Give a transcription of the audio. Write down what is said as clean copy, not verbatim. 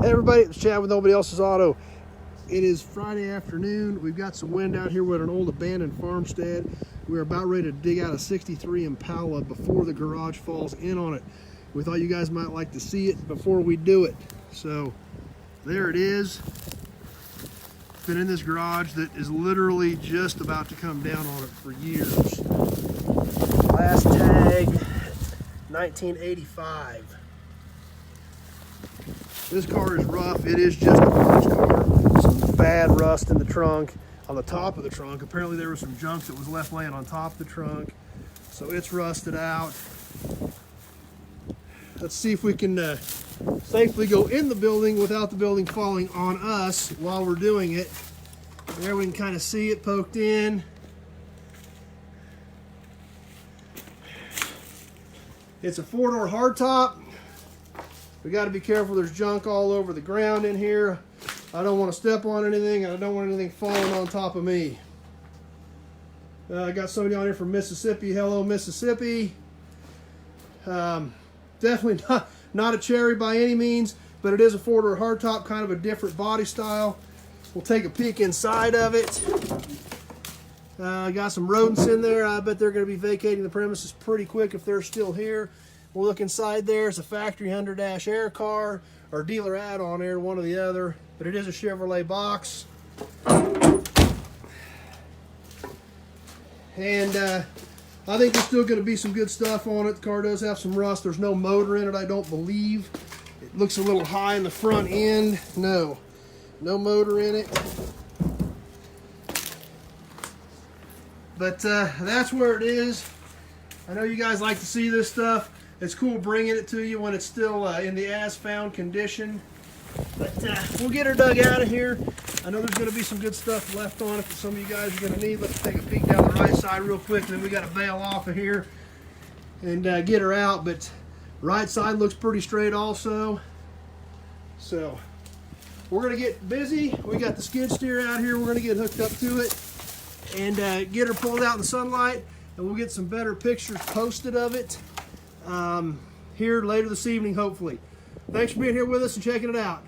Hey everybody, it's Chad with Nobody Else's Auto. It is Friday afternoon. We've got some wind out here. We're at an old abandoned farmstead. We're about ready to dig out a 63 Impala before the garage falls in on it. We thought you guys might like to see it before we do it. So there it is. Been in this garage that is literally just about to come down on it for years. Last tag, 1985. This car is rough. It is just a parts car. Some bad rust in the trunk, on the top of the trunk. Apparently there was some junk that was left laying on top of the trunk. So it's rusted out. Let's see if we can safely go in the building without the building falling on us while we're doing it. There we can kind of see it poked in. It's a 4-door hardtop. We got to be careful. There's junk all over the ground in here. I don't want to step on anything, and I don't want anything falling on top of me. I got somebody on here from Mississippi. Hello, Mississippi. Definitely not a cherry by any means, but it is a 4-door hardtop, kind of a different body style. We'll take a peek inside of it. Got some rodents in there. I bet they're going to be vacating the premises pretty quick if they're still here. We'll look inside there. It's a factory under-dash air car or dealer add-on air, one or the other, but it is a Chevrolet box. And I think there's still going to be some good stuff on it. The car does have some rust. There's no motor in it, I don't believe. It looks a little high in the front end. No motor in it. But that's where it is. I know you guys like to see this stuff. It's cool bringing it to you when it's still in the as-found condition. But we'll get her dug out of here. I know there's going to be some good stuff left on it that some of you guys are going to need. Let's take a peek down the right side real quick, and then we got to bail off of here and get her out. But right side looks pretty straight also. So we're going to get busy. We got the skid steer out here. We're going to get hooked up to it and get her pulled out in the sunlight, and we'll get some better pictures posted of it here later this evening, hopefully. Thanks for being here with us and checking it out.